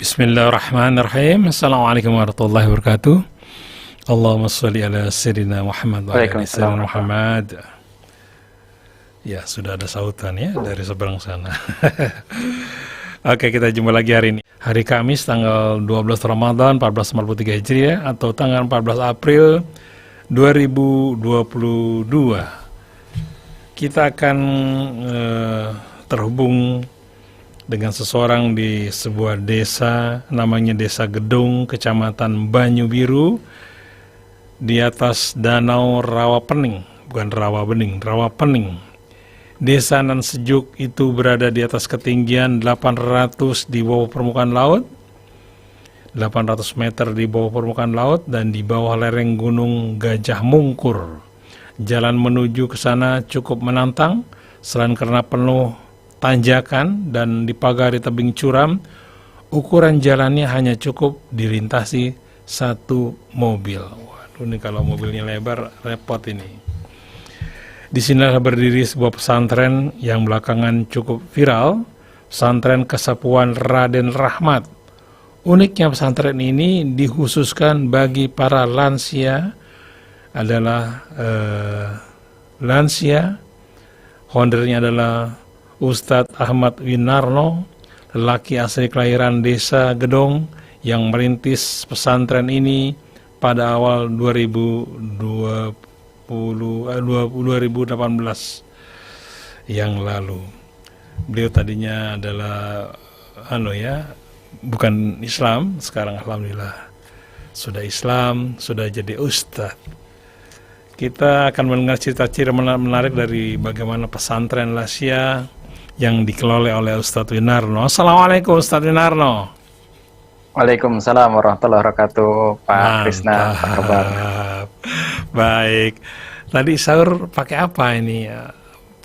Bismillahirrahmanirrahim. Assalamualaikum warahmatullahi wabarakatuh. Allahumma sholli ala sayyidina Muhammad wa ala ali sayyidina Muhammad. Ya, sudah ada sautan ya dari seberang sana. Oke, kita jumpa lagi hari ini. Hari Kamis tanggal 12 Ramadan 1443 Hijriah atau tanggal 14 April 2022. Kita akan terhubung dengan seseorang di sebuah desa, namanya Desa Gedung, Kecamatan Banyu Biru, di atas Danau Rawapening, bukan Rawabening, Rawapening. Desa nan sejuk itu berada di atas ketinggian 800 di bawah permukaan laut, 800 meter di bawah permukaan laut, dan di bawah lereng Gunung Gajah Mungkur. Jalan menuju ke sana cukup menantang, selain karena penuh tanjakan dan dipagari tebing curam. Ukuran jalannya hanya cukup dilintasi satu mobil. Waduh, ini kalau mobilnya lebar repot ini. Di sinilah berdiri sebuah pesantren yang belakangan cukup viral, pesantren Kesepuan Raden Rahmat. Uniknya pesantren ini dikhususkan bagi para lansia, adalah lansia. Foundernya adalah Ustadz Ahmad Winarno, lelaki asli kelahiran Desa Gedong yang merintis pesantren ini pada awal 2018 yang lalu. Beliau tadinya adalah bukan Islam, sekarang alhamdulillah sudah Islam, sudah jadi ustadz. Kita akan mendengar cerita-cerita menarik dari bagaimana pesantren lansia yang dikelola oleh Ustadz Winarno. Assalamualaikum Ustadz Winarno. Waalaikumsalam warahmatullahi wabarakatuh, Pak Krisna. Apa kabar? Baik. Tadi sahur pakai apa ini ya,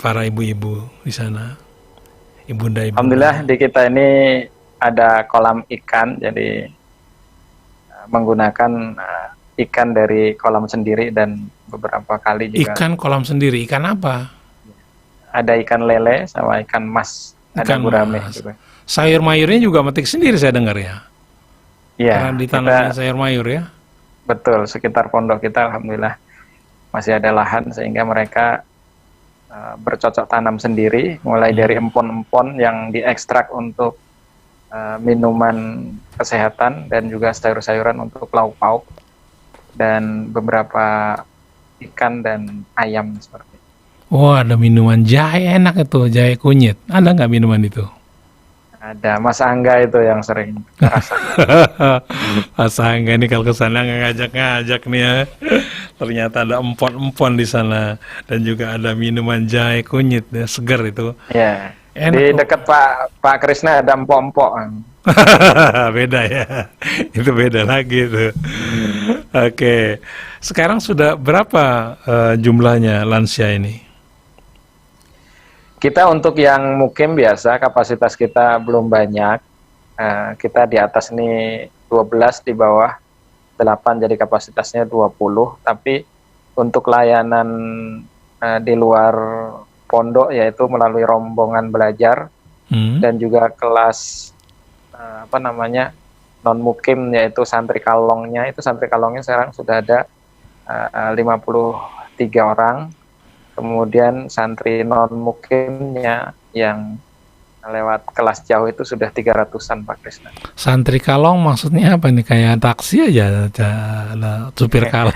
para ibu-ibu di sana? Ibunda. Alhamdulillah di kita ini ada kolam ikan, jadi menggunakan ikan dari kolam sendiri dan beberapa kali juga. Ikan kolam sendiri, ikan apa? Ada ikan lele sama ikan mas, ada gurame juga. Sayur mayurnya juga metik sendiri saya dengar ya? Iya. Karena ditanamnya sayur mayur ya? Betul, sekitar pondok kita alhamdulillah masih ada lahan sehingga mereka bercocok tanam sendiri, mulai dari empon-empon yang diekstrak untuk minuman kesehatan dan juga sayur-sayuran untuk lauk pauk, dan beberapa ikan dan ayam seperti itu. Wah, ada minuman jahe enak itu, jahe kunyit. Ada nggak minuman itu? Ada Mas Angga itu yang sering terasa. Mas Angga ini kalau ke sana ngajak-ngajak nih ya. Ternyata ada empon-empon di sana dan juga ada minuman jahe kunyit ya, segar itu. Ya. Enak di dekat Pak Krisna ada empok-empok. Beda ya, itu beda lagi itu. Oke, sekarang sudah berapa jumlahnya lansia ini? Kita untuk yang mukim biasa kapasitas kita belum banyak. Kita di atas ini 12, di bawah 8, jadi kapasitasnya 20. Tapi untuk layanan di luar pondok, yaitu melalui rombongan belajar dan juga kelas non mukim, yaitu santri kalongnya. Itu santri kalongnya sekarang sudah ada 53 orang. Kemudian santri non mukimnya yang lewat kelas jauh itu sudah 300-an Pak Krisna. Santri kalong maksudnya apa nih? Kayak taksi aja, ada supir kalong.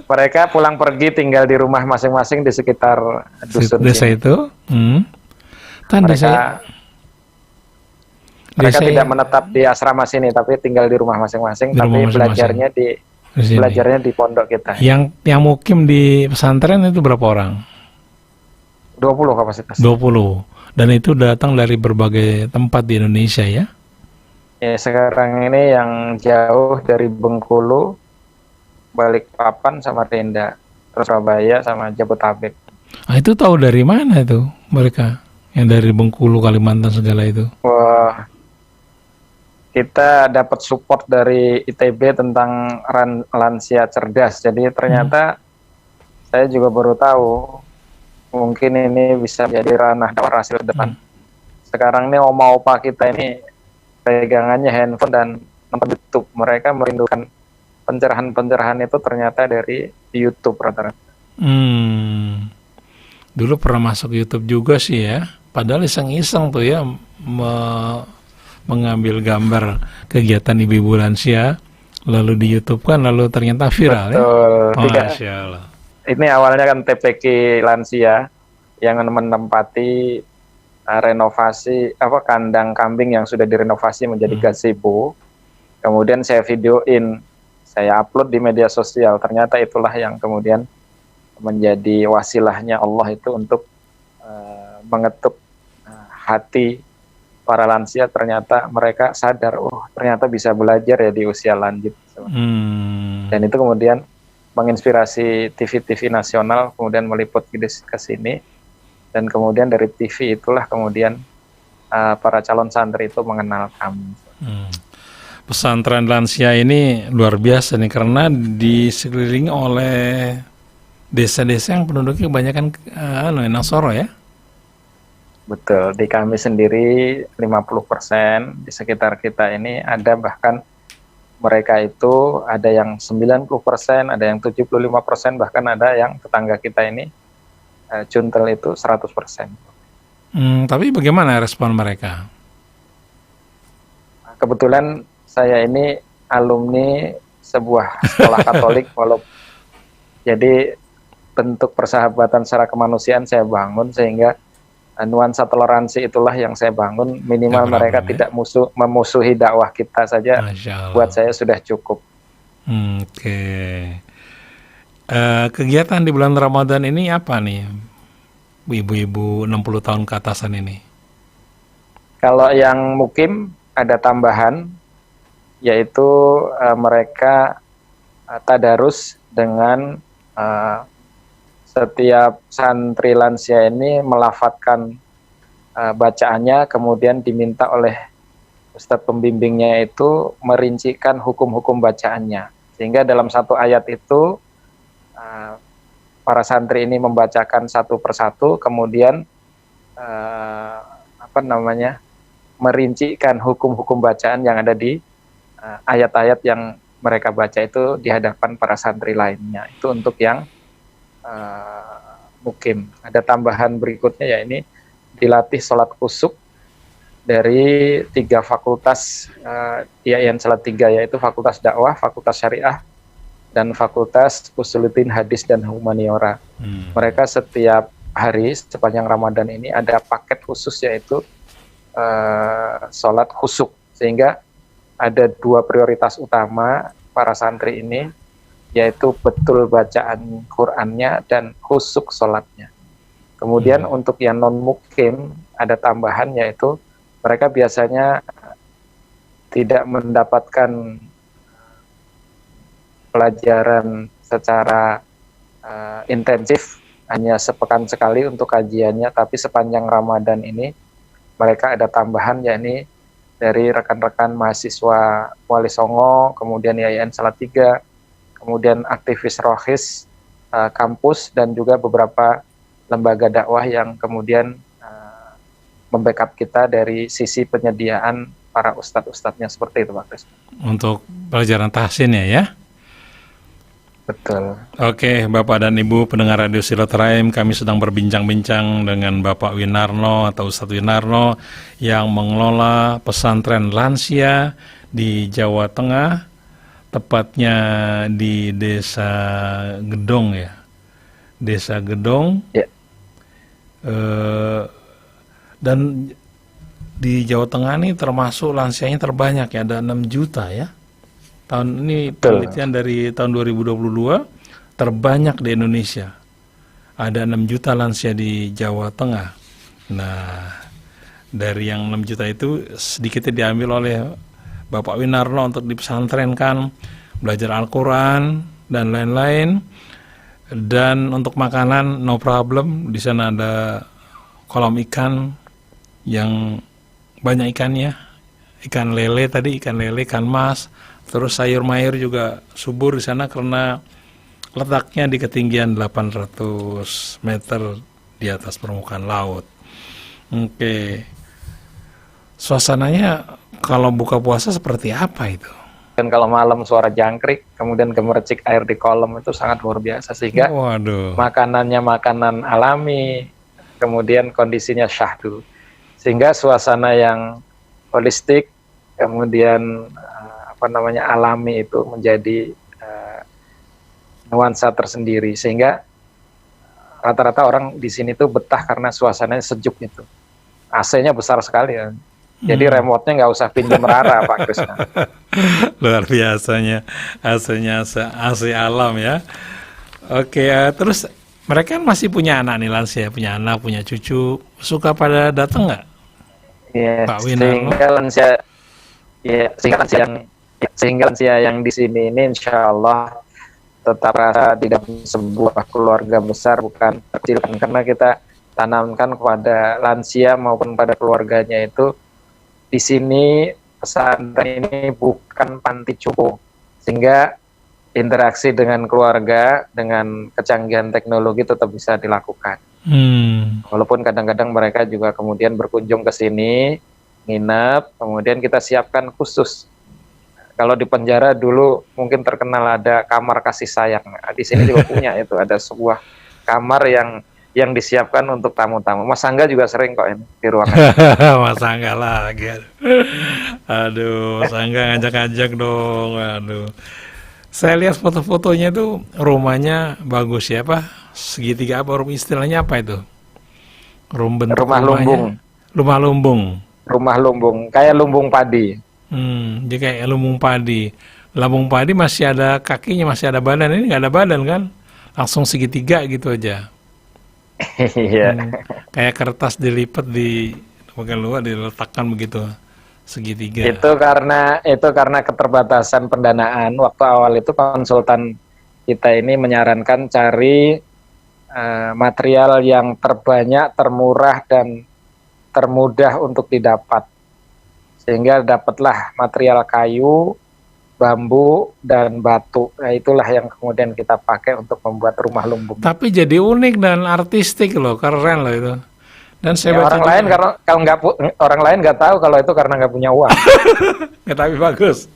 Mereka pulang pergi tinggal di rumah masing-masing di sekitar dusun desa sini. Itu. Mereka tidak menetap di asrama sini, tapi tinggal di rumah masing-masing. Tapi belajarnya di pondok kita. Yang mukim di pesantren itu berapa orang? 20 kapasitas. 20. Dan itu datang dari berbagai tempat di Indonesia ya? Ya, sekarang ini yang jauh dari Bengkulu, Balikpapan, Samarinda, terus Surabaya sama Jabodetabek. Itu tahu dari mana itu mereka? Yang dari Bengkulu, Kalimantan segala itu? Wah, kita dapat support dari ITB tentang lansia cerdas. Jadi ternyata saya juga baru tahu, mungkin ini bisa jadi ranah dakwah hasil depan. Sekarang ini oma-opa kita ini pegangannya handphone dan nonton YouTube. Mereka merindukan pencerahan-pencerahan itu ternyata dari YouTube rata-rata. Dulu pernah masuk YouTube juga sih ya. Padahal iseng-iseng tuh ya mengambil gambar kegiatan ibu-ibu lansia, lalu di YouTube kan, lalu ternyata viral ya. Betul. Masya Allah. Ini awalnya kan TPK lansia yang menempati renovasi kandang kambing yang sudah direnovasi menjadi gazebo. Kemudian saya videoin, saya upload di media sosial. Ternyata itulah yang kemudian menjadi wasilahnya Allah itu untuk mengetuk hati para lansia. Ternyata mereka sadar, oh ternyata bisa belajar ya di usia lanjut. Dan itu kemudian menginspirasi TV-TV nasional kemudian meliput ke sini, dan kemudian dari TV itulah kemudian para calon santri itu mengenal kami. Pesantren lansia ini luar biasa nih, karena disekelilingi oleh desa-desa yang penduduknya kebanyakan Nasoro ya. Betul, di kami sendiri 50%, di sekitar kita ini ada bahkan mereka itu ada yang 90%, ada yang 75%, bahkan ada yang tetangga kita ini Juntel itu 100%. Tapi bagaimana respon mereka? Kebetulan saya ini alumni sebuah sekolah Katolik, jadi bentuk persahabatan secara kemanusiaan saya bangun, sehingga nuansa toleransi itulah yang saya bangun. Minimal mereka tidak memusuhi dakwah kita saja, buat saya sudah cukup. Oke. Kegiatan di bulan Ramadan ini apa nih, ibu-ibu 60 tahun ke atasan ini? Kalau yang mukim ada tambahan, yaitu mereka tadarus dengan setiap santri lansia ini melafatkan bacaannya, kemudian diminta oleh ustadz pembimbingnya itu merincikan hukum-hukum bacaannya, sehingga dalam satu ayat itu para santri ini membacakan satu persatu, kemudian merincikan hukum-hukum bacaan yang ada di ayat-ayat yang mereka baca itu di hadapan para santri lainnya. Itu untuk yang mukim. Ada tambahan berikutnya, ya ini dilatih sholat kusuk dari 3 fakultas IAIN Salatiga, yaitu Fakultas Dakwah, Fakultas Syariah, dan Fakultas Usuluddin Hadis dan Humaniora. Mereka setiap hari sepanjang Ramadan ini ada paket khusus, yaitu sholat khusuk, sehingga ada 2 prioritas utama para santri ini, yaitu betul bacaan Qur'annya dan khusuk sholatnya. Kemudian untuk yang non-mukim ada tambahan, yaitu mereka biasanya tidak mendapatkan pelajaran secara intensif, hanya sepekan sekali untuk kajiannya, tapi sepanjang Ramadan ini mereka ada tambahan, yakni dari rekan-rekan mahasiswa Wali Songo, kemudian IAIN Salatiga, kemudian aktivis Rohis kampus, dan juga beberapa lembaga dakwah yang kemudian membackup kita dari sisi penyediaan para ustadz-ustadznya, seperti itu Pak Kris. Untuk pelajaran tahsinnya ya? Betul. Oke, Bapak dan Ibu pendengar Radio Silaturahim, kami sedang berbincang-bincang dengan Bapak Winarno atau Ustadz Winarno yang mengelola pesantren lansia di Jawa Tengah, tepatnya di Desa Gedong ya. Desa Gedong. Ya. Dan di Jawa Tengah ini termasuk lansianya terbanyak ya, ada 6 juta ya. Tahun ini penelitian dari tahun 2022 terbanyak di Indonesia. Ada 6 juta lansia di Jawa Tengah. Nah, dari yang 6 juta itu sedikitnya diambil oleh Bapak Winarno untuk dipesantrenkan, belajar Al-Quran dan lain-lain. Dan untuk makanan no problem, di sana ada kolam ikan yang banyak ikannya, ikan lele tadi, ikan lele, ikan mas. Terus sayur mayur juga subur di sana karena letaknya di ketinggian 800 meter di atas permukaan laut. Oke. suasananya kalau buka puasa seperti apa itu? Dan kalau malam suara jangkrik, kemudian gemercik air di kolam itu sangat luar biasa, sehingga Waduh. makanannya makanan alami, kemudian kondisinya syahdu, sehingga suasana yang holistik, kemudian alami itu menjadi nuansa tersendiri, sehingga rata-rata orang di sini tuh betah karena suasananya sejuk itu. AC-nya besar sekali ya. Jadi remote-nya nggak usah pinjam Rara, Pak Krisna. Luar biasanya AC-nya AC alam ya. Oke, terus mereka kan masih punya anak nih, lansia, punya anak, punya cucu. Suka pada datang nggak? Iya, Pak Winarno? sehingga lansia yang di sini ini insya Allah tetap rasa di dalam sebuah keluarga besar, bukan kecil, karena kita tanamkan kepada lansia maupun pada keluarganya itu, di sini pesantren ini bukan panti jompo, sehingga interaksi dengan keluarga dengan kecanggihan teknologi tetap bisa dilakukan. Walaupun kadang-kadang mereka juga kemudian berkunjung ke sini, nginep, kemudian kita siapkan khusus. Kalau di penjara dulu mungkin terkenal ada kamar kasih sayang. Nah, di sini juga punya itu, ada sebuah kamar yang disiapkan untuk tamu-tamu. Mas Angga juga sering kok ini di ruangan. Mas Angga lagi. Aduh, Mas Angga ngajak-ngajak dong. Aduh. Saya lihat foto-fotonya tuh rumahnya bagus ya, Pak. Segitiga apa istilahnya apa itu? Rumah lumbung. Rumah lumbung. Rumah lumbung, kayak lumbung padi. Dia kayak lumbung padi. Lumbung padi masih ada kakinya, masih ada badan. Ini nggak ada badan kan? Langsung segitiga gitu aja. Iya. Kayak kertas dilipat di bagian luar diletakkan begitu segitiga. Itu karena keterbatasan pendanaan. Waktu awal itu konsultan kita ini menyarankan cari material yang terbanyak, termurah dan termudah untuk didapat. Sehingga dapatlah material kayu, bambu dan batu. Nah, itulah yang kemudian kita pakai untuk membuat rumah lumbung. Tapi jadi unik dan artistik loh, keren loh itu. Dan saya baca orang lain orang lain nggak tahu kalau itu karena nggak punya uang. Ya, tapi bagus.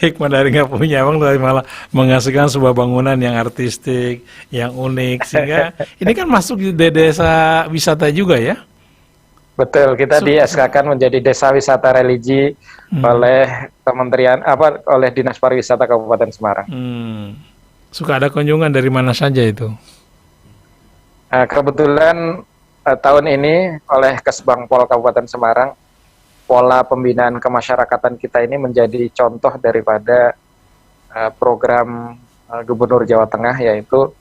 Hikmah dari nggak punya uang dari malah menghasilkan sebuah bangunan yang artistik, yang unik, sehingga ini kan masuk di desa wisata juga ya. Betul, kita di SK-kan menjadi desa wisata religi oleh oleh Dinas Pariwisata Kabupaten Semarang. Suka ada kunjungan dari mana saja itu? Kebetulan tahun ini oleh Kesbangpol Kabupaten Semarang, pola pembinaan kemasyarakatan kita ini menjadi contoh daripada program Gubernur Jawa Tengah, yaitu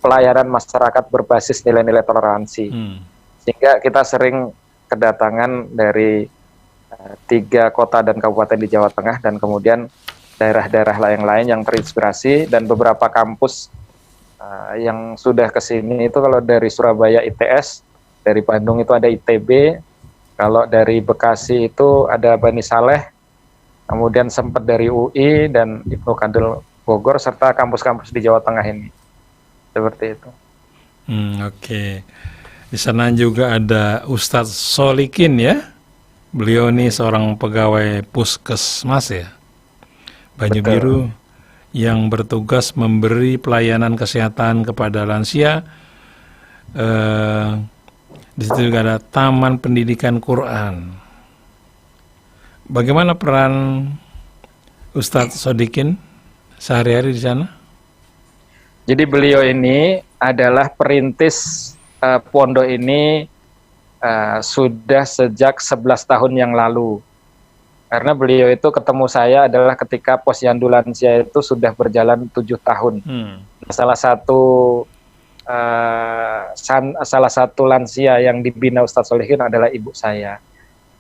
pelayanan masyarakat berbasis nilai-nilai toleransi. Sehingga kita sering kedatangan dari 3 kota dan kabupaten di Jawa Tengah, dan kemudian daerah-daerah lain yang terinspirasi, dan beberapa kampus yang sudah ke sini itu kalau dari Surabaya ITS, dari Bandung itu ada ITB, kalau dari Bekasi itu ada Bani Saleh, kemudian sempat dari UI dan Ibnu Khaldun Bogor, serta kampus-kampus di Jawa Tengah ini. Seperti itu. Oke. Di sana juga ada Ustadz Solikin ya. Beliau ini seorang pegawai puskesmas ya, Banyu Biru, yang bertugas memberi pelayanan kesehatan kepada lansia. Di situ juga ada Taman Pendidikan Quran. Bagaimana peran Ustadz Solikin sehari-hari di sana? Jadi beliau ini adalah perintis pondok ini sudah sejak 11 tahun yang lalu. Karena beliau itu ketemu saya adalah ketika Posyandu Lansia itu sudah berjalan 7 tahun. Salah satu lansia yang dibina Ustadz Solihin adalah ibu saya.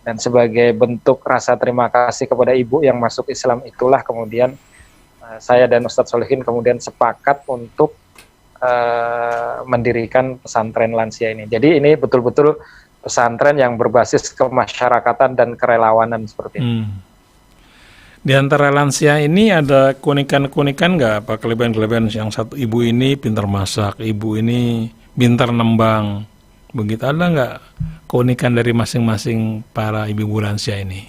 Dan sebagai bentuk rasa terima kasih kepada ibu yang masuk Islam itulah kemudian saya dan Ustadz Solihin kemudian sepakat untuk mendirikan pesantren lansia ini. Jadi ini betul-betul pesantren yang berbasis kemasyarakatan dan kerelawanan seperti ini. Di antara lansia ini ada keunikan-keunikan nggak, Pak? Kelebihan-kelebihan yang satu, ibu ini pintar masak, ibu ini pintar nembang, begitu, ada nggak keunikan dari masing-masing para ibu lansia ini?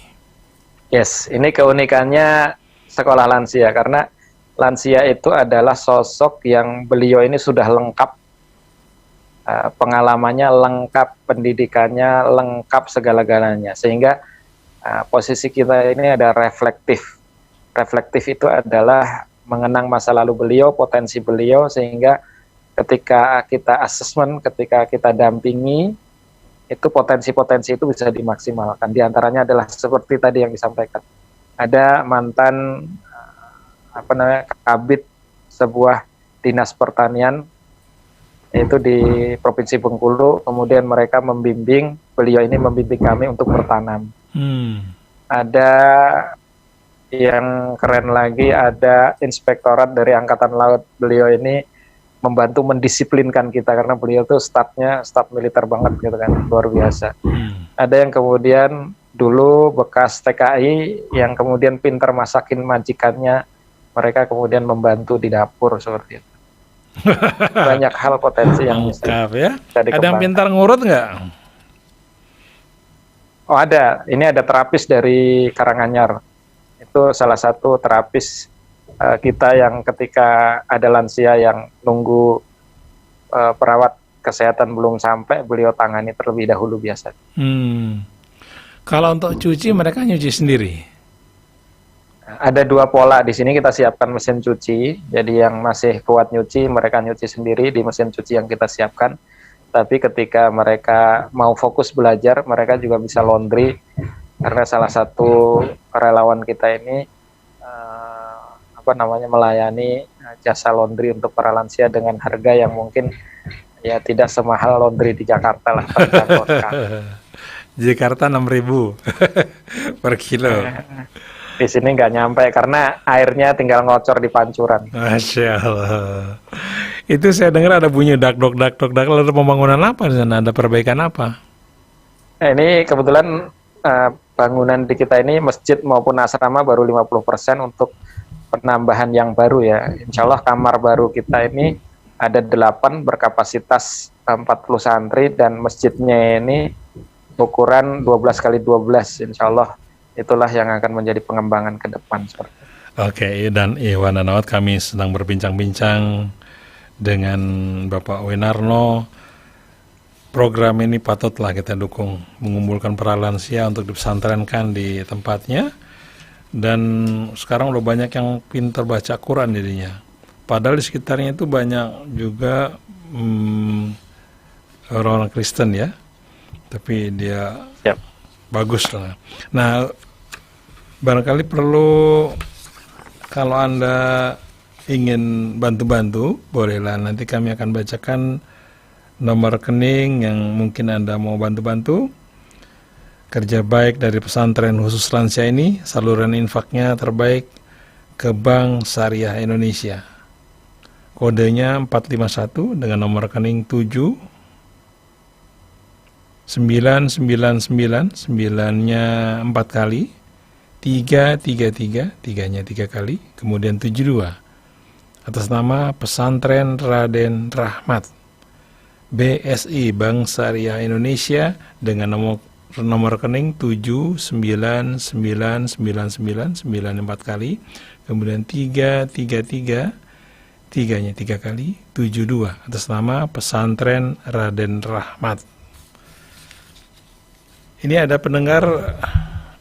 Yes, ini keunikannya sekolah lansia karena lansia itu adalah sosok yang beliau ini sudah lengkap, pengalamannya lengkap, pendidikannya lengkap, segala-galanya, sehingga posisi kita ini ada reflektif. Reflektif itu adalah mengenang masa lalu beliau, potensi beliau, sehingga ketika kita asesmen, ketika kita dampingi, itu potensi-potensi itu bisa dimaksimalkan. Di antaranya adalah seperti tadi yang disampaikan. Ada mantan kabid sebuah dinas pertanian itu di Provinsi Bengkulu, kemudian mereka membimbing, beliau ini membimbing kami untuk bertanam. Ada yang keren lagi, ada inspektorat dari Angkatan Laut, beliau ini membantu mendisiplinkan kita karena beliau tuh staf militer banget gitu kan, luar biasa. Ada yang kemudian dulu bekas TKI yang kemudian pintar masakin majikannya, mereka kemudian membantu di dapur seperti itu. Banyak hal potensi yang bisa dikembangkan. Ada yang pintar ngurut nggak? Oh ada, ini ada terapis dari Karanganyar. Itu salah satu terapis kita yang ketika ada lansia yang nunggu perawat kesehatan belum sampai, beliau tangani terlebih dahulu biasa. Kalau untuk cuci, mereka nyuci sendiri? Ada dua pola, di sini kita siapkan mesin cuci, jadi yang masih kuat nyuci, mereka nyuci sendiri di mesin cuci yang kita siapkan. Tapi ketika mereka mau fokus belajar, mereka juga bisa laundry, karena salah satu relawan kita ini melayani jasa laundry untuk para lansia dengan harga yang mungkin ya tidak semahal laundry di Jakarta lah. Jakarta 6.000 per kilo. Di sini nggak nyampe karena airnya tinggal ngocor di pancuran. Masya Allah. Itu saya dengar ada bunyi dak-dok. Lalu pembangunan apa di sana? Ada perbaikan apa? Ini kebetulan bangunan di kita ini masjid maupun asrama baru 50% untuk penambahan yang baru ya. Insya Allah kamar baru kita ini ada 8 berkapasitas 40 santri dan masjidnya ini ukuran 12 kali 12. Insya Allah itulah yang akan menjadi pengembangan ke depan. Oke, dan Iwan dan Awad, kami sedang berbincang-bincang dengan Bapak Winarno. Program ini patutlah kita dukung, mengumpulkan para lansia untuk dipesantrenkan di tempatnya. Dan sekarang udah banyak yang pintar baca Quran jadinya. Padahal di sekitarnya itu banyak juga orang-orang Kristen ya. Tapi dia bagus lah. Nah, barangkali perlu, kalau Anda ingin bantu-bantu, bolehlah nanti kami akan bacakan nomor rekening yang mungkin Anda mau bantu-bantu. Kerja baik dari pesantren khusus lansia ini, saluran infaknya terbaik ke Bank Syariah Indonesia. Kodenya 451 dengan nomor rekening 7 999, 9-nya 4 kali, 333, 3-nya 3 kali, kemudian 72. Atas nama Pesantren Raden Rahmat, BSI Bank Syariah Indonesia dengan nomor rekening 7999999 4 kali, kemudian 333, 3-nya 3 kali, 72. Atas nama Pesantren Raden Rahmat. Ini ada pendengar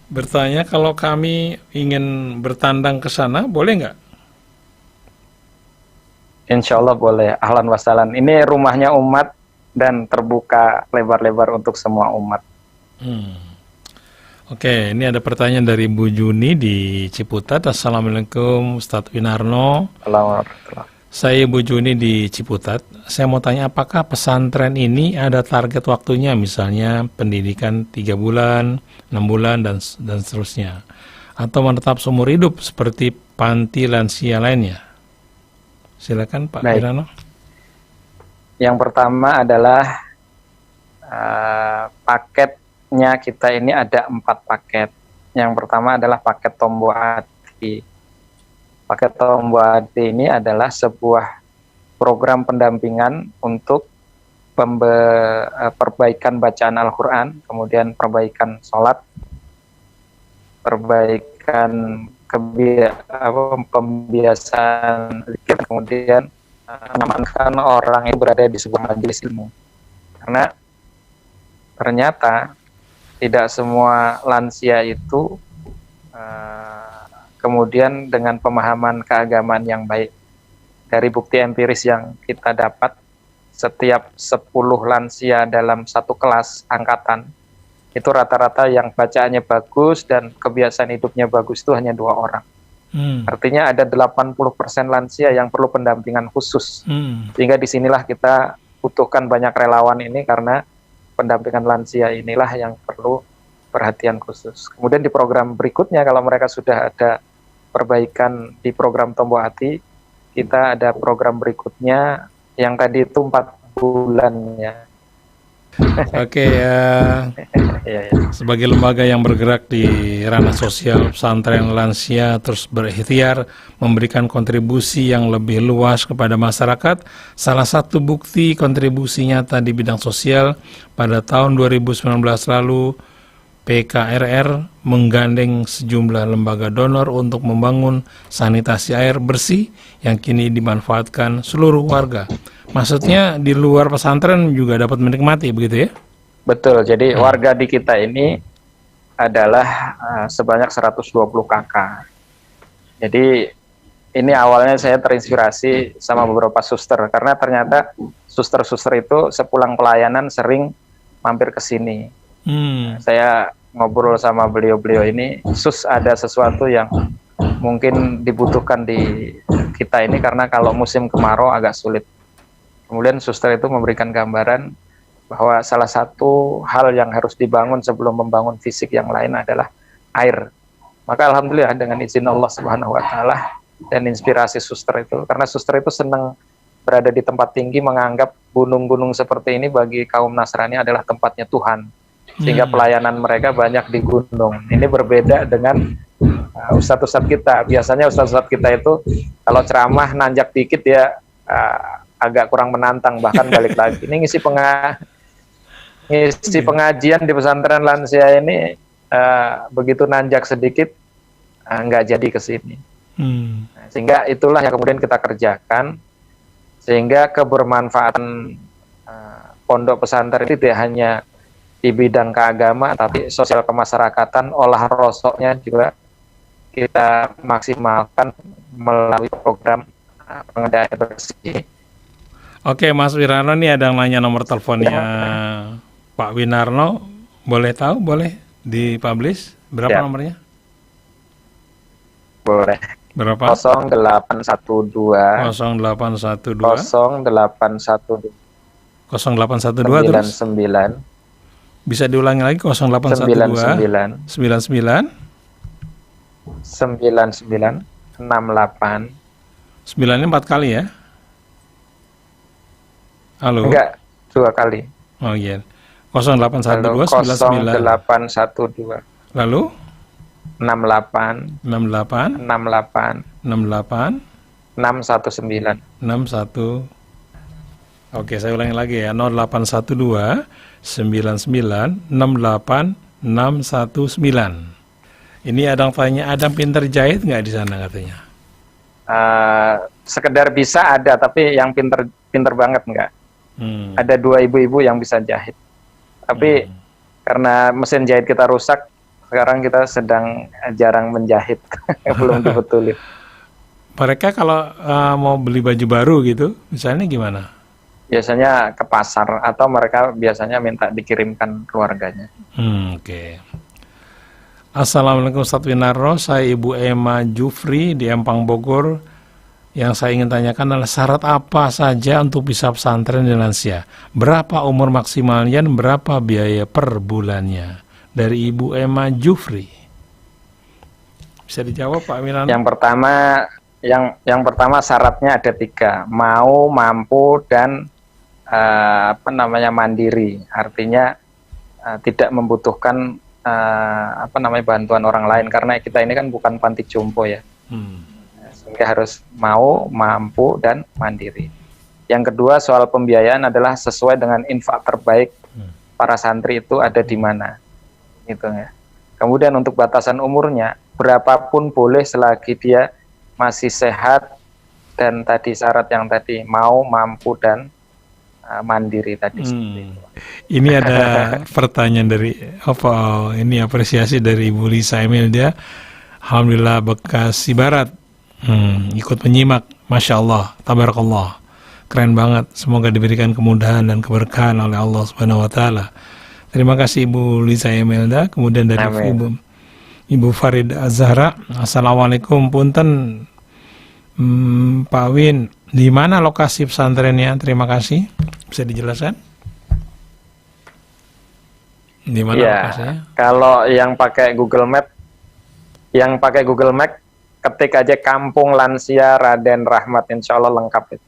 bertanya, kalau kami ingin bertandang ke sana, boleh nggak? Insya Allah boleh, ahlan wasalan. Ini rumahnya umat dan terbuka lebar-lebar untuk semua umat. Oke, ini ada pertanyaan dari Bu Juni di Ciputat. Assalamualaikum Ustadz Winarno. Assalamualaikum. Saya Bu Juni di Ciputat. Saya mau tanya, apakah pesantren ini ada target waktunya, misalnya pendidikan 3 bulan, 6 bulan, dan seterusnya, atau menetap seumur hidup seperti panti lansia lainnya? Silakan Pak Winarno. Yang pertama adalah paketnya kita ini ada 4 paket. Yang pertama adalah paket Tombo Ati. Paket Tombo Ati ini adalah sebuah program pendampingan untuk perbaikan bacaan Al-Quran, kemudian perbaikan sholat, perbaikan pembiasaan zikir, kemudian mengamankan orang yang berada di sebuah majelis ilmu. Karena ternyata tidak semua lansia itu kemudian dengan pemahaman keagamaan yang baik. Dari bukti empiris yang kita dapat, setiap 10 lansia dalam satu kelas angkatan, itu rata-rata yang bacaannya bagus dan kebiasaan hidupnya bagus itu hanya 2 orang. Artinya ada 80% lansia yang perlu pendampingan khusus. Sehingga disinilah kita butuhkan banyak relawan ini, karena pendampingan lansia inilah yang perlu perhatian khusus. Kemudian di program berikutnya, kalau mereka sudah ada perbaikan di program Tombuh Hati, kita ada program berikutnya yang tadi itu 4 bulannya. Oke, sebagai lembaga yang bergerak di ranah sosial, pesantren lansia terus berikhtiar memberikan kontribusi yang lebih luas kepada masyarakat. Salah satu bukti kontribusi nyata di bidang sosial, pada tahun 2019 lalu, PKRR menggandeng sejumlah lembaga donor untuk membangun sanitasi air bersih yang kini dimanfaatkan seluruh warga. Maksudnya di luar pesantren juga dapat menikmati, begitu ya? Betul, jadi warga di kita ini adalah sebanyak 120 kakak. Jadi ini awalnya saya terinspirasi sama beberapa suster, karena ternyata suster-suster itu sepulang pelayanan sering mampir ke sini. Saya ngobrol sama beliau-beliau ini, sus ada sesuatu yang mungkin dibutuhkan di kita ini, karena kalau musim kemarau agak sulit. Kemudian suster itu memberikan gambaran bahwa salah satu hal yang harus dibangun sebelum membangun fisik yang lain adalah air. Maka alhamdulillah dengan izin Allah Subhanahu wa taala dan inspirasi suster itu, karena suster itu senang berada di tempat tinggi, menganggap gunung-gunung seperti ini bagi kaum Nasrani adalah tempatnya Tuhan. Sehingga pelayanan mereka banyak di gunung. Ini berbeda dengan ustadz-ustadz kita. Biasanya ustadz-ustadz kita itu kalau ceramah nanjak dikit ya agak kurang menantang, bahkan balik lagi. Ini ngisi pengajian di pesantren lansia ini begitu nanjak sedikit nggak jadi ke sini. Sehingga itulah yang kemudian kita kerjakan, sehingga kebermanfaatan pondok pesantren itu tidak hanya di bidang keagama, tapi sosial kemasyarakatan, olah rosoknya juga kita maksimalkan melalui program pengadaan air bersih. Oke, Mas Winarno, nih ada yang nanya nomor teleponnya Pak Winarno. Boleh tahu? Boleh dipublish? Berapa nomornya? Boleh. Berapa? 0812 0812 terus 99 bisa diulangi lagi 0812 99 99 68 9-nya 4 kali ya? Halo? Enggak, 2 kali. Oh iya. 0812 0812 lalu 68 619. Oke, saya ulangi lagi ya. 0812 99 68 619. Ini ada yang tanya, ada pinter jahit nggak di sana katanya? Sekedar bisa ada, tapi yang pinter banget enggak. Ada 2 ibu-ibu yang bisa jahit. Tapi karena mesin jahit kita rusak, sekarang kita sedang jarang menjahit, belum dibetulin. Mereka kalau mau beli baju baru gitu, misalnya gimana? Biasanya ke pasar, atau mereka biasanya minta dikirimkan keluarganya. Oke. Assalamualaikum Ustadz Winarno, saya Ibu Emma Jufri di Empang, Bogor. Yang saya ingin tanyakan adalah syarat apa saja untuk bisa pesantren di lansia? Berapa umur maksimalnya dan berapa biaya per bulannya? Dari Ibu Emma Jufri. Bisa dijawab Pak Winarno? Yang pertama syaratnya ada 3, mau, mampu, dan mandiri. Artinya tidak membutuhkan bantuan orang lain, karena kita ini kan bukan panti jompo ya. Sehingga harus mau, mampu, dan mandiri. Yang kedua soal pembiayaan adalah sesuai dengan infak terbaik para santri itu ada di mana, gitu ya. Kemudian untuk batasan umurnya, berapapun boleh selagi dia masih sehat dan tadi syarat yang tadi mau, mampu dan mandiri tadi. Ini ada pertanyaan dari ini apresiasi dari Ibu Lisa Imelda, alhamdulillah Bekasi Barat, ikut menyimak, masya Allah, tabarakallah, keren banget. Semoga diberikan kemudahan dan keberkahan oleh Allah Subhanahu Wa Taala. Terima kasih Ibu Lisa Imelda. Kemudian dari Ibu Farid Azhara, assalamualaikum, punten Pak Win, di mana lokasi pesantrennya? Terima kasih. Bisa dijelaskan? Di mana lokasinya? Kalau yang pakai Google Map, ketik aja Kampung Lansia Raden Rahmat, insya Allah lengkap itu.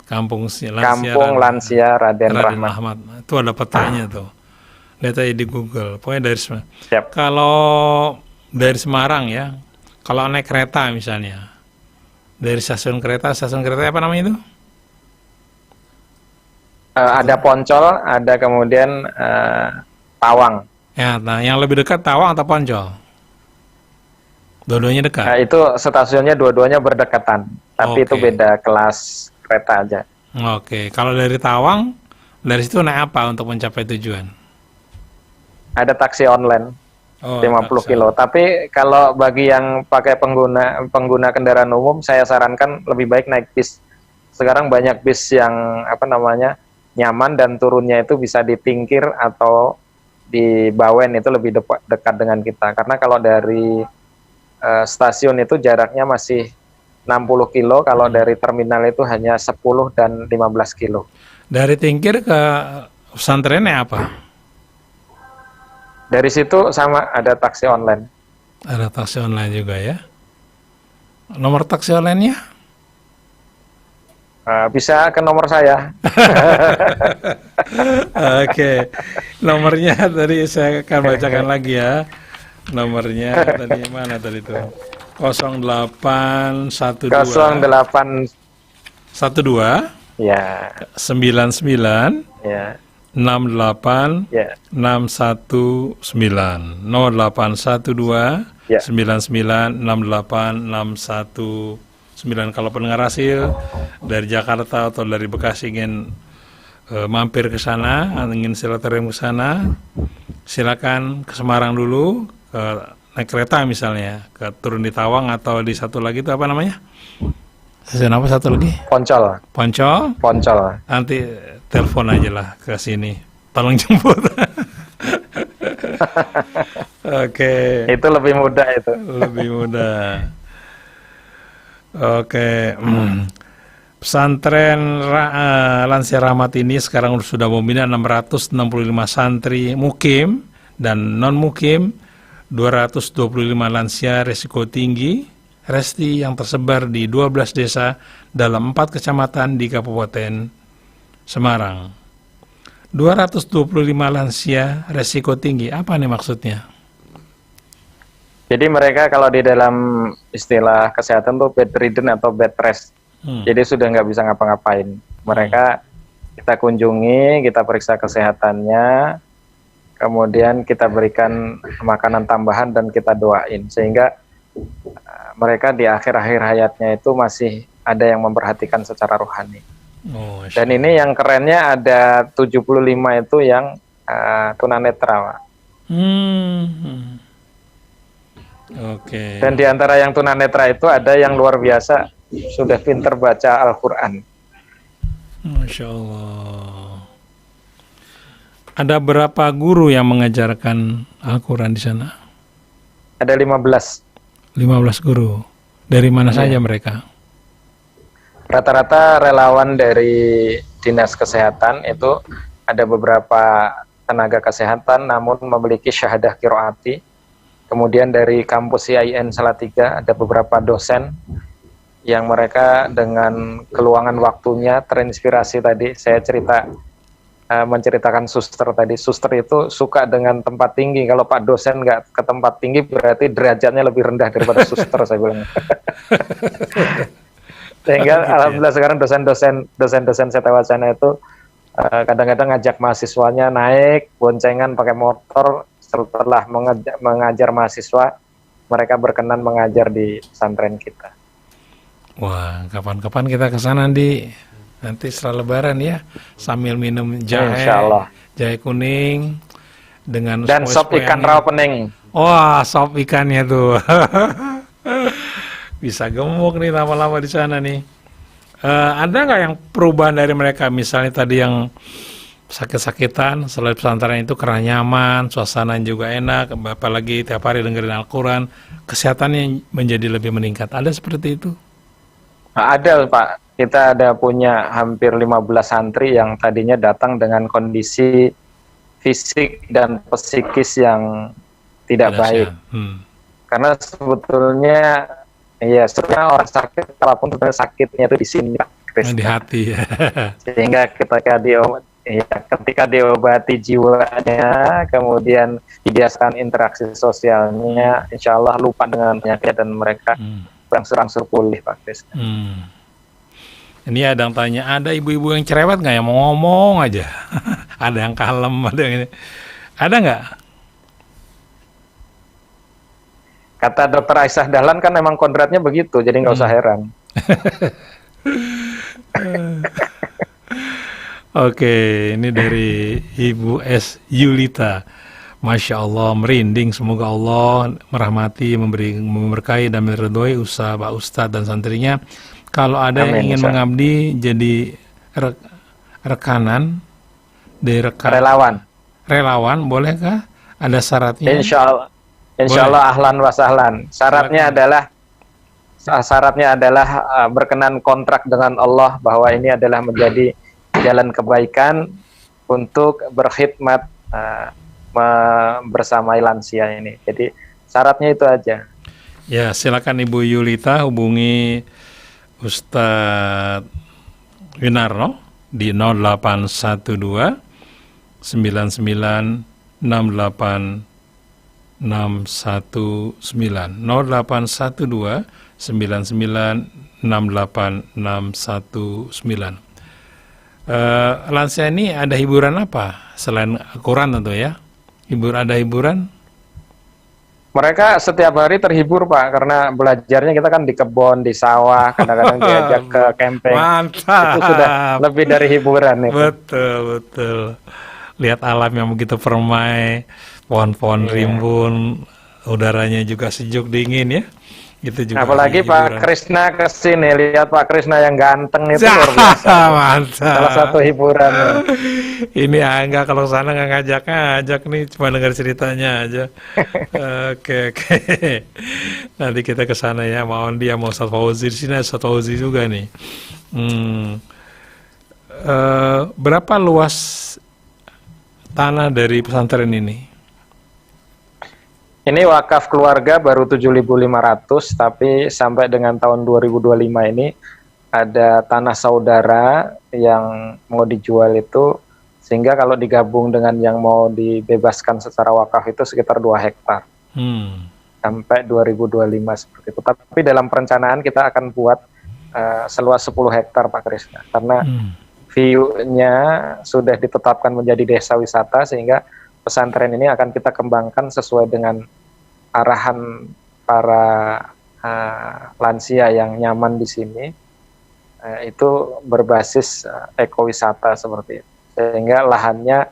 Kampung Lansia Raden Rahmat. Itu ada petanya tuh. Lihat aja di Google. Pokoknya dari Semarang. Kalau dari Semarang ya, kalau naik kereta misalnya, dari stasiun kereta apa namanya itu? Ada Poncol, ada kemudian Tawang. Ya, nah yang lebih dekat Tawang atau Poncol? Dua-duanya dekat? Itu stasiunnya dua-duanya berdekatan, tapi itu beda kelas kereta aja. Oke, kalau dari Tawang, dari situ naik apa untuk mencapai tujuan? Ada taksi online, 50 kilo. Tapi kalau bagi yang pakai pengguna kendaraan umum, saya sarankan lebih baik naik bis. Sekarang banyak bis yang nyaman dan turunnya itu bisa di Tingkir atau di Bawen, itu lebih dekat dengan kita. Karena kalau dari stasiun itu jaraknya masih 60 kilo, kalau dari terminal itu hanya 10 dan 15 kilo. Dari Tingkir ke pesantrennya apa? Dari situ sama ada taksi online. Ada taksi online juga ya. Nomor taksi online-nya? Bisa ke nomor saya. Oke. Nomornya tadi saya akan bacakan lagi ya. Nomornya tadi mana tadi itu? 0812 ya 99 ya 68 ya 619 0812 ya 99 68 619. Kalau pendengar hasil dari Jakarta atau dari Bekasi ingin mampir ke sana, ingin silaturahim ke sana, silakan ke Semarang dulu, naik kereta misalnya, turun di Tawang atau di satu lagi itu apa namanya? Stasiun apa satu lagi? Poncol. Nanti telepon aja lah ke sini, tolong jemput. Oke. Itu lebih mudah itu. Lebih mudah. Oke. Pesantren Lansia Rahmat ini sekarang sudah membina 665 santri mukim dan non mukim, 225 lansia resiko tinggi resti yang tersebar di 12 desa dalam 4 kecamatan di Kabupaten Semarang. 225 lansia resiko tinggi, apa nih maksudnya? Jadi mereka kalau di dalam istilah kesehatan tuh bedridden atau bed rest. Jadi sudah nggak bisa ngapa-ngapain. Mereka kita kunjungi, kita periksa kesehatannya, kemudian kita berikan makanan tambahan dan kita doain sehingga mereka di akhir-akhir hayatnya itu masih ada yang memperhatikan secara rohani. Dan ini yang kerennya ada 75 itu yang tunanetra, Pak. Dan di antara yang tunanetra itu ada yang luar biasa, sudah pinter baca Al-Quran. Masya Allah. Ada berapa guru yang mengajarkan Al-Quran di sana? Ada 15 guru. Dari mana saja mereka? Rata-rata relawan dari Dinas Kesehatan itu ada beberapa tenaga kesehatan namun memiliki syahadah qiraati. Kemudian dari kampus IAIN Salatiga ada beberapa dosen yang mereka dengan keluangan waktunya terinspirasi tadi saya menceritakan suster tadi. Suster itu suka dengan tempat tinggi. Kalau Pak dosen nggak ke tempat tinggi berarti derajatnya lebih rendah daripada suster, saya bilang. Sehingga Gitu ya. alhamdulillah sekarang dosen-dosen Setawacana itu kadang-kadang ngajak mahasiswanya naik boncengan pakai motor setelah mengajar mahasiswa, mereka berkenan mengajar di pesantren kita. Wah, kapan-kapan kita ke sana nanti setelah Lebaran ya, sambil minum Insya jahe, Allah. jahe kuning dengan Dan sop sepoi-sepoi ikan angin. rawa pening. Wah, sop ikannya tuh. Bisa gemuk nih lama-lama di sana nih. Ada nggak yang perubahan dari mereka? Misalnya tadi yang sakit-sakitan, setelah pesantren itu karena nyaman, suasana juga enak, apalagi tiap hari dengerin Al-Quran, kesehatannya menjadi lebih meningkat. Ada seperti itu? Nah, ada Pak, kita ada punya hampir 15 santri yang tadinya datang dengan kondisi fisik dan psikis yang tidak Tidak baik. sehat. Karena sebetulnya ya sebetulnya orang sakit apapun sebenarnya sakitnya itu di sini Pak Di Krisna. hati ya. Sehingga ketika diobati jiwanya, kemudian dibiasakan interaksi sosialnya, insya Allah lupa dengan penyakit dan mereka Hmm. berangsur-angsur pulih Pak Krisna. Ini ada yang tanya, ada ibu-ibu yang cerewet nggak yang mau ngomong aja? Ada yang kalem, ada yang ini. Ada nggak? Kata Dokter Aisyah Dahlan kan memang kodratnya begitu, jadi nggak usah heran. Oke, ini dari Ibu S. Yulita. Masya Allah, merinding. Semoga Allah merahmati, memberkahi dan meridhoi usaha Pak Ustadz dan santrinya. Kalau ada yang Amin, ingin insya Allah. mengabdi jadi rekanan dari relawan, bolehkah? Ada syaratnya? Insya Allah ahlan wa sahlan. Syaratnya adalah berkenan kontrak dengan Allah bahwa ini adalah menjadi jalan kebaikan untuk berkhidmat bersamai lansia ini. Jadi syaratnya itu aja. Ya, silakan Ibu Yulita hubungi Ustadz Winarno di 0812 99 68 619 0812 99 68 619. Lansia ini ada hiburan apa selain Quran tentu ya? Ada hiburan? Mereka setiap hari terhibur Pak, karena belajarnya kita kan di kebun, di sawah, kadang-kadang diajak ke camping. Mantap. Itu sudah lebih dari hiburan itu. Betul. Lihat alam yang begitu permai, pohon-pohon rimbun, udaranya juga sejuk dingin ya. Itu juga apalagi Pak Krisna kesini, lihat Pak Krisna yang ganteng itu luar biasa. Mantap. Salah satu hiburan. Ini Angga kalau sana nggak ngajak nih, cuma dengar ceritanya aja. Oke. Nanti kita ke sana ya, mau dia mau Ustadz Fauzi di sini, Ustadz Fauzi juga nih. Berapa luas tanah dari pesantren ini? Ini wakaf keluarga baru 7.500, tapi sampai dengan tahun 2025 ini ada tanah saudara yang mau dijual itu, sehingga kalau digabung dengan yang mau dibebaskan secara wakaf itu sekitar 2 hektar. Sampai 2025 seperti itu. Tapi dalam perencanaan kita akan buat seluas 10 hektar Pak Krisna, karena view-nya sudah ditetapkan menjadi desa wisata, sehingga pesantren ini akan kita kembangkan sesuai dengan arahan para lansia yang nyaman di sini, itu berbasis ekowisata seperti itu. Sehingga lahannya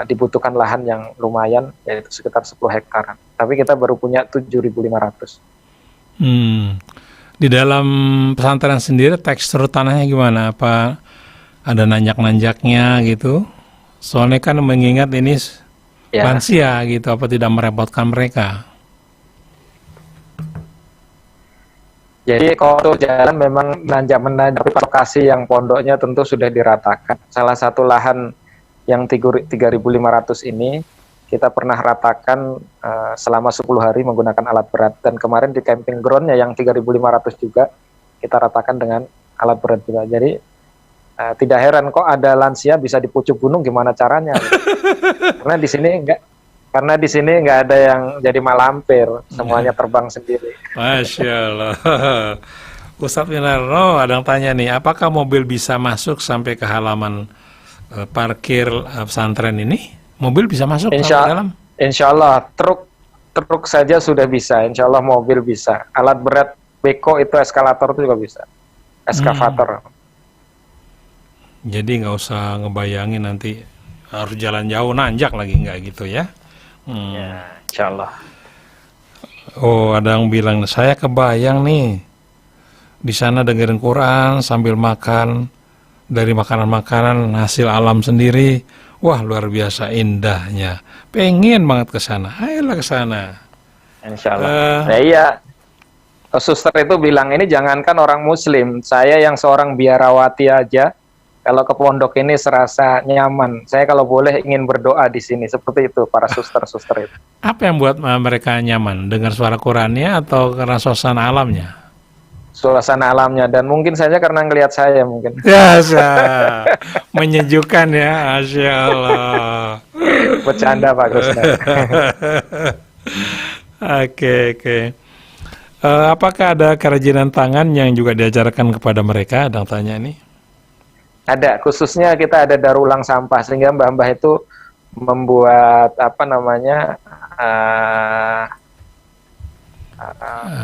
dibutuhkan lahan yang lumayan, yaitu sekitar 10 hektaran. Tapi kita baru punya 7.500. Di dalam pesantren sendiri tekstur tanahnya gimana? Apa ada nanjak-nanjaknya gitu? Soalnya kan mengingat ini lansia gitu, apa tidak merepotkan mereka? Jadi kalau jalan memang nanjak-menanjak, tapi lokasi yang pondoknya tentu sudah diratakan. Salah satu lahan yang 3.500 ini kita pernah ratakan selama 10 hari menggunakan alat berat. Dan kemarin di camping groundnya yang 3.500 juga kita ratakan dengan alat berat juga. Jadi tidak heran kok ada lansia bisa di pucuk gunung, gimana caranya? Karena di sini nggak ada yang jadi malampir, semuanya terbang sendiri. Masya Allah. Ustadz Winarno ada yang tanya nih, apakah mobil bisa masuk sampai ke halaman parkir pesantren ini? Mobil bisa masuk sampai dalam? Insya Allah truk saja sudah bisa. Insya Allah mobil bisa. Alat berat beko itu, eskalator itu juga bisa. Eskavator. Jadi nggak usah ngebayangin nanti harus jalan jauh nanjak lagi, nggak gitu ya? Ya, insya Allah. Oh, ada yang bilang, saya kebayang nih di sana dengerin Quran sambil makan dari makanan-makanan hasil alam sendiri. Wah, luar biasa indahnya. Pengen banget ke sana. Ayolah ke sana. Insya Allah. Iya. Suster itu bilang, ini jangankan orang Muslim, saya yang seorang biarawati aja, kalau ke pondok ini serasa nyaman. Saya kalau boleh ingin berdoa di sini, seperti itu para suster-suster itu. Apa yang buat mereka nyaman? Dengar suara Qurannya atau karena suasana alamnya? Suasana alamnya, dan mungkin saja karena ngelihat saya mungkin. Ya, menyejukkan ya, Masya Allah. Bercanda Pak Krishna. Oke. Apakah ada kerajinan tangan yang juga diajarkan kepada mereka? Ada yang tanya nih. Ada, khususnya kita ada darulang sampah, sehingga mbah-mbah itu membuat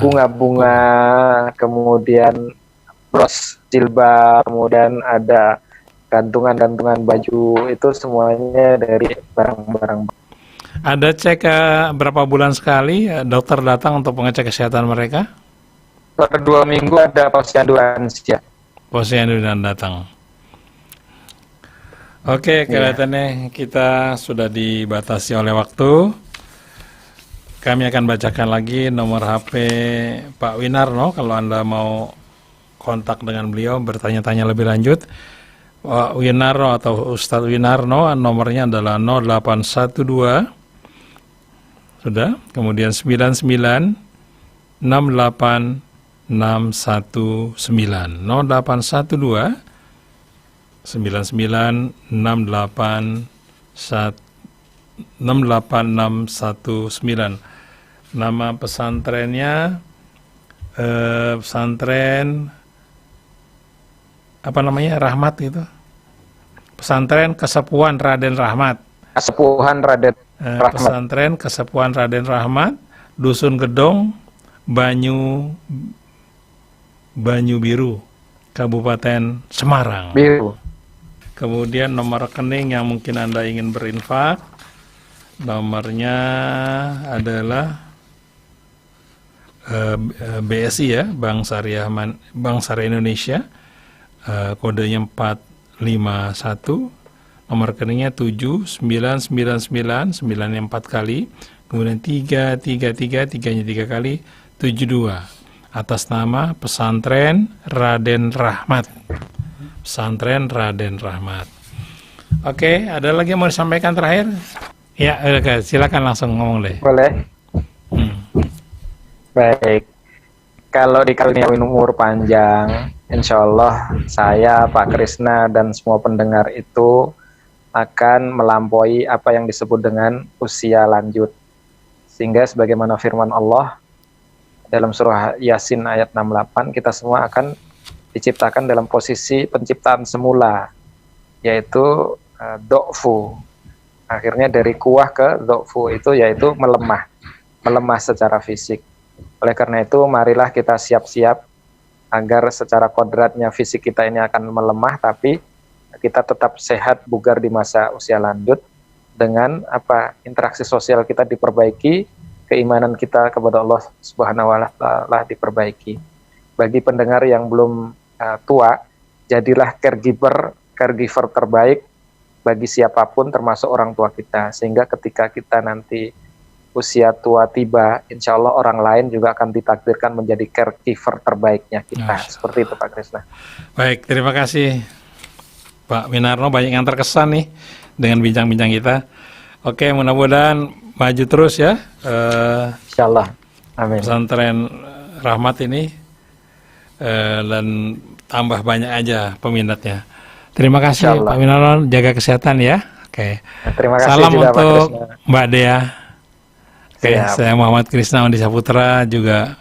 bunga-bunga, kemudian bros jilbab, kemudian ada gantungan-gantungan baju, itu semuanya dari barang-barang. Ada cek berapa bulan sekali dokter datang untuk mengecek kesehatan mereka? Per 2 minggu ada posyandu lansia. Posyandu dan datang. Oke, kelihatannya kita sudah dibatasi oleh waktu. Kami akan bacakan lagi nomor HP Pak Winarno kalau Anda mau kontak dengan beliau, bertanya-tanya lebih lanjut. Pak Winarno atau Ustadz Winarno, nomornya adalah 0812 sudah, kemudian 99 68 619 0812 99 68 68619. Nama pesantrennya pesantren apa namanya, Rahmat gitu. Pesantren Kesepuhan Raden Rahmat. Kesepuhan Raden Rahmat. Pesantren Kesepuhan Raden Rahmat, Dusun Gedong, Banyu Biru, Kabupaten Semarang. Biru. Kemudian nomor rekening yang mungkin Anda ingin berinfak, nomornya adalah BSI ya, Bank Syariah Indonesia, kodenya 451, nomor rekeningnya 79999, 9-nya 4 kali, kemudian 333, 3-nya 3 kali, 72, atas nama Pesantren Raden Rahmat. Pesantren Raden Rahmat. Oke, ada lagi yang mau disampaikan terakhir? Ya, oke, silakan langsung ngomong deh. Boleh. Baik. Kalau dikaruniai umur panjang, insya Allah saya, Pak Krishna, dan semua pendengar itu akan melampaui apa yang disebut dengan usia lanjut. Sehingga sebagaimana firman Allah dalam surah Yasin ayat 68, kita semua akan diciptakan dalam posisi penciptaan semula, yaitu do'fu. Akhirnya dari kuah ke do'fu itu yaitu melemah secara fisik. Oleh karena itu marilah kita siap-siap agar secara kodratnya fisik kita ini akan melemah, tapi kita tetap sehat bugar di masa usia lanjut dengan interaksi sosial kita diperbaiki, keimanan kita kepada Allah Subhanahu wa Ta'ala diperbaiki. Bagi pendengar yang belum tua, jadilah caregiver terbaik bagi siapapun termasuk orang tua kita, sehingga ketika kita nanti usia tua tiba, insya Allah orang lain juga akan ditakdirkan menjadi caregiver terbaiknya kita. Seperti itu Pak Krishna. Baik, terima kasih Pak Winarno, banyak yang terkesan nih dengan bincang-bincang kita. Oke, mudah-mudahan maju terus ya. Insya Allah. Amin. Pesantren Rahmat ini dan tambah banyak aja peminatnya. Terima kasih Pak Winarno, jaga kesehatan ya. Oke. Terima kasih. Salam juga, untuk Mbak Dea. Oke, Siap. saya Muhammad Krishna Andi Saputra juga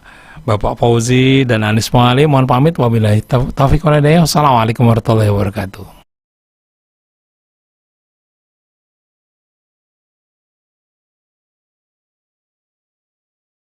Bapak Fauzi dan Anis Muali, mohon pamit. Wabillahi taufiq wal hidayah. Wassalamualaikum warahmatullahi wabarakatuh.